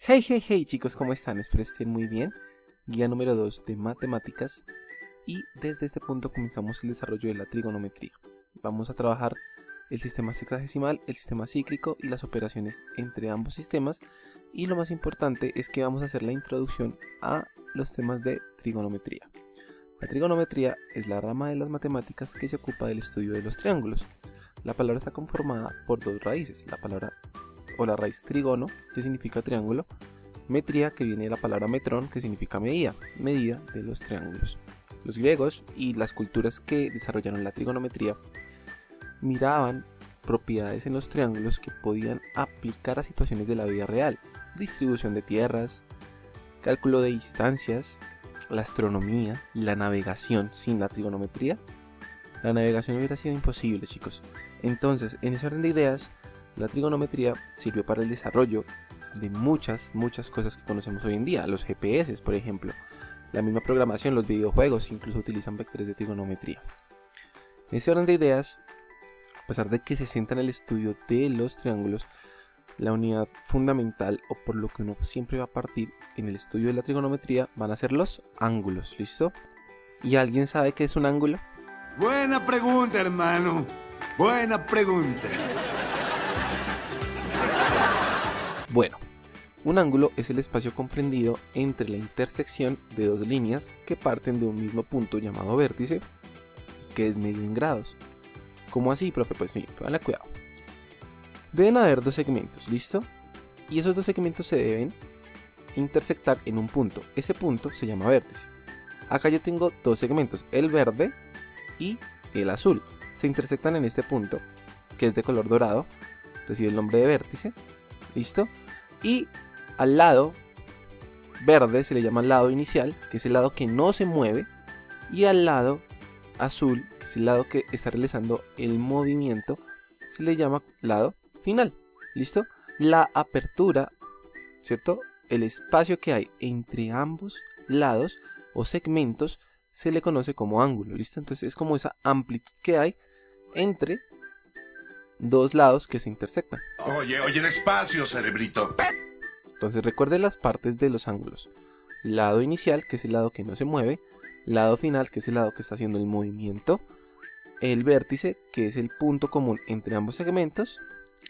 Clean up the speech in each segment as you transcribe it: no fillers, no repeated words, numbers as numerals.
Hey chicos, ¿cómo están? Espero estén muy bien. Guía número 2 de matemáticas y desde este punto comenzamos el desarrollo de la trigonometría. Vamos a trabajar el sistema sexagesimal, el sistema cíclico y las operaciones entre ambos sistemas, y lo más importante es que vamos a hacer la introducción a los temas de trigonometría. La trigonometría es la rama de las matemáticas que se ocupa del estudio de los triángulos. La palabra está conformada por dos raíces, la palabra o la raíz trigono, que significa triángulo, metría, que viene de la palabra metrón, que significa medida de los triángulos. Los griegos y las culturas que desarrollaron la trigonometría miraban propiedades en los triángulos que podían aplicar a situaciones de la vida real: distribución de tierras, cálculo de distancias, la astronomía, la navegación. Sin la trigonometría, la navegación hubiera sido imposible, chicos. Entonces, en ese orden de ideas, la trigonometría sirvió para el desarrollo de muchas cosas que conocemos hoy en día. Los GPS, por ejemplo, la misma programación, los videojuegos incluso utilizan vectores de trigonometría. En ese orden de ideas, a pesar de que se centra en el estudio de los triángulos, la unidad fundamental, o por lo que uno siempre va a partir en el estudio de la trigonometría, van a ser los ángulos. ¿Listo? ¿Y alguien sabe qué es un ángulo? Buena pregunta, hermano. Buena pregunta. Bueno, un ángulo es el espacio comprendido entre la intersección de dos líneas que parten de un mismo punto llamado vértice, que es medido en grados. ¿Cómo así, profe? Pues miren, pónganle cuidado. Deben haber dos segmentos, ¿listo? Y esos dos segmentos se deben intersectar en un punto. Ese punto se llama vértice. Acá yo tengo dos segmentos, el verde y el azul. Se intersectan en este punto, que es de color dorado, recibe el nombre de vértice, ¿listo? Y al lado verde se le llama el lado inicial, que es el lado que no se mueve, y al lado azul, que es el lado que está realizando el movimiento, se le llama lado final. ¿Listo? La apertura, ¿cierto? El espacio que hay entre ambos lados o segmentos se le conoce como ángulo. ¿Listo? Entonces es como esa amplitud que hay entre dos lados que se intersectan. Oye, despacio, cerebrito. Entonces recuerde las partes de los ángulos: lado inicial, que es el lado que no se mueve; lado final, que es el lado que está haciendo el movimiento; el vértice, que es el punto común entre ambos segmentos;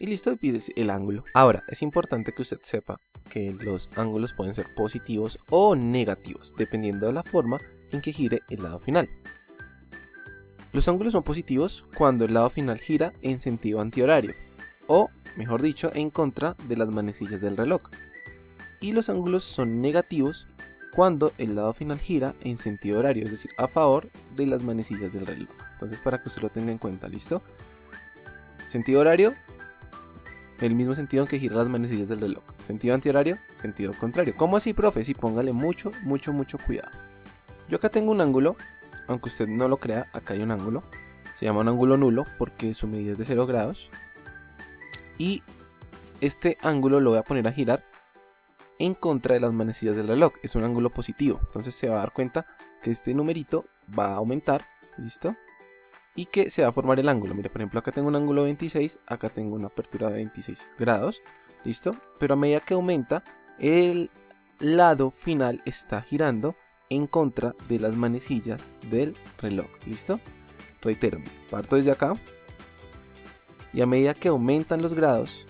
y listo, pides el ángulo. Ahora, es importante que usted sepa que los ángulos pueden ser positivos o negativos, dependiendo de la forma en que gire el lado final. Los ángulos son positivos cuando el lado final gira en sentido antihorario, o, mejor dicho, en contra de las manecillas del reloj. Y los ángulos son negativos cuando el lado final gira en sentido horario, es decir, a favor de las manecillas del reloj. Entonces, para que usted lo tenga en cuenta, ¿listo? Sentido horario, el mismo sentido en que giran las manecillas del reloj. Sentido antihorario, sentido contrario. ¿Cómo así, profe? Sí, póngale mucho cuidado. Yo acá tengo un ángulo, aunque usted no lo crea, acá hay un ángulo. Se llama un ángulo nulo porque su medida es de 0 grados. Y este ángulo lo voy a poner a girar en contra de las manecillas del reloj. Es un ángulo positivo. Entonces se va a dar cuenta que este numerito va a aumentar, ¿listo? Y que se va a formar el ángulo. Mire, por ejemplo, acá tengo un ángulo 26, acá tengo una apertura de 26 grados, ¿listo? Pero a medida que aumenta, el lado final está girando en contra de las manecillas del reloj, ¿listo? Reitero, parto desde acá, y a medida que aumentan los grados,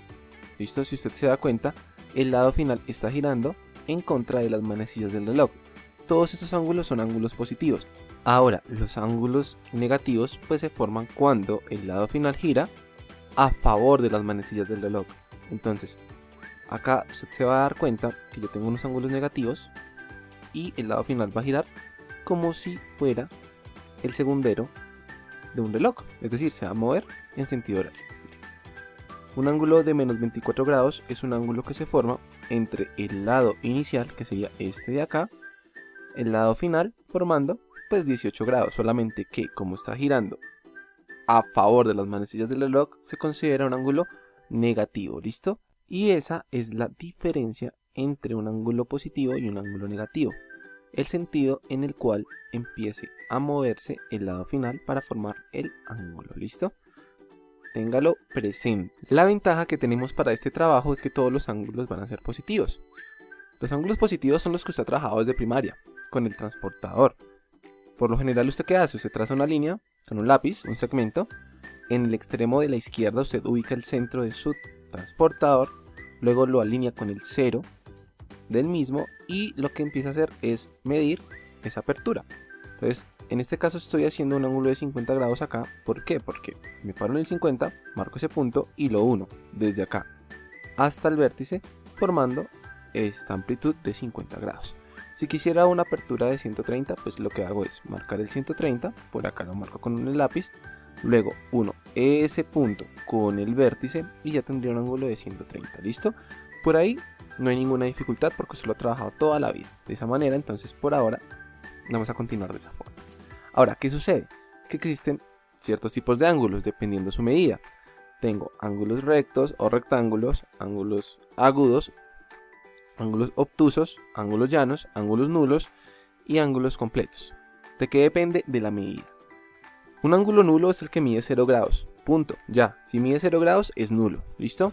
¿listo? Si usted se da cuenta, el lado final está girando en contra de las manecillas del reloj. Todos estos ángulos son ángulos positivos. Ahora, los ángulos negativos pues se forman cuando el lado final gira a favor de las manecillas del reloj. Entonces, acá usted se va a dar cuenta que yo tengo unos ángulos negativos y el lado final va a girar como si fuera el segundero de un reloj, es decir, se va a mover en sentido horario. Un ángulo de menos 24 grados es un ángulo que se forma entre el lado inicial, que sería este de acá, el lado final, formando pues 18 grados, solamente que como está girando a favor de las manecillas del reloj, se considera un ángulo negativo, ¿listo? Y esa es la diferencia entre un ángulo positivo y un ángulo negativo: el sentido en el cual empiece a moverse el lado final para formar el ángulo, ¿listo? Téngalo presente. La ventaja que tenemos para este trabajo es que todos los ángulos van a ser positivos. Los ángulos positivos son los que usted ha trabajado desde primaria, con el transportador. Por lo general, ¿usted qué hace? Usted traza una línea con un lápiz, un segmento. En el extremo de la izquierda usted ubica el centro de su transportador, luego lo alinea con el 0 del mismo y lo que empieza a hacer es medir esa apertura. Entonces, en este caso estoy haciendo un ángulo de 50 grados acá. ¿Por qué? Porque me paro en el 50, marco ese punto y lo uno desde acá hasta el vértice, formando esta amplitud de 50 grados. Si quisiera una apertura de 130, pues lo que hago es marcar el 130, por acá lo marco con el lápiz, luego uno ese punto con el vértice y ya tendría un ángulo de 130, ¿listo? Por ahí no hay ninguna dificultad porque se lo he trabajado toda la vida de esa manera, entonces por ahora vamos a continuar de esa forma. Ahora, ¿qué sucede? Que existen ciertos tipos de ángulos dependiendo su medida. Tengo ángulos rectos o rectángulos, ángulos agudos, ángulos obtusos, ángulos llanos, ángulos nulos y ángulos completos. ¿De qué depende? De la medida. Un ángulo nulo es el que mide 0 grados, punto, ya. Si mide 0 grados es nulo, ¿listo?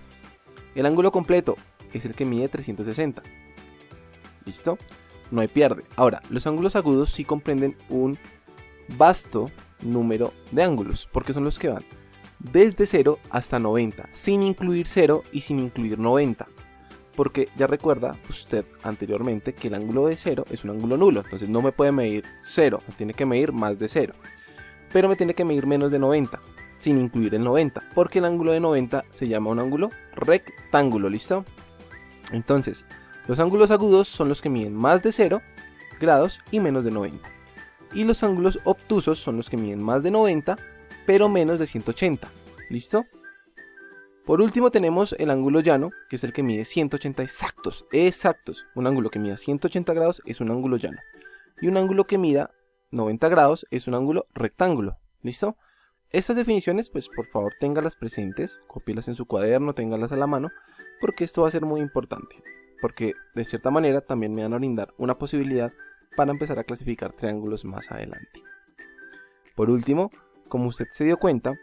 El ángulo completo es el que mide 360, ¿listo? No hay pierde. Ahora, los ángulos agudos sí comprenden un vasto número de ángulos, porque son los que van desde 0 hasta 90, sin incluir 0 y sin incluir 90. Porque ya recuerda usted anteriormente que el ángulo de 0 es un ángulo nulo, entonces no me puede medir 0, me tiene que medir más de 0. Pero me tiene que medir menos de 90, sin incluir el 90, porque el ángulo de 90 se llama un ángulo rectángulo, ¿listo? Entonces, los ángulos agudos son los que miden más de 0 grados y menos de 90. Y los ángulos obtusos son los que miden más de 90, pero menos de 180, ¿listo? Por último tenemos el ángulo llano, que es el que mide 180 exactos. Un ángulo que mida 180 grados es un ángulo llano. Y un ángulo que mida 90 grados es un ángulo rectángulo, ¿listo? Estas definiciones, pues por favor téngalas presentes, cópielas en su cuaderno, téngalas a la mano, porque esto va a ser muy importante. Porque de cierta manera también me van a brindar una posibilidad para empezar a clasificar triángulos más adelante. Por último, como usted se dio cuenta,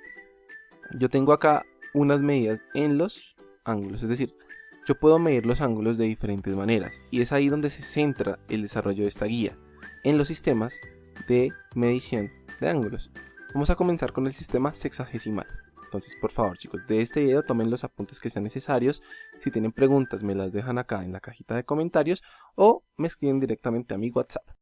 yo tengo acá unas medidas en los ángulos, es decir, yo puedo medir los ángulos de diferentes maneras y es ahí donde se centra el desarrollo de esta guía, en los sistemas de medición de ángulos. Vamos a comenzar con el sistema sexagesimal. Entonces, por favor, chicos, de este video tomen los apuntes que sean necesarios. Si tienen preguntas, me las dejan acá en la cajita de comentarios o me escriben directamente a mi WhatsApp.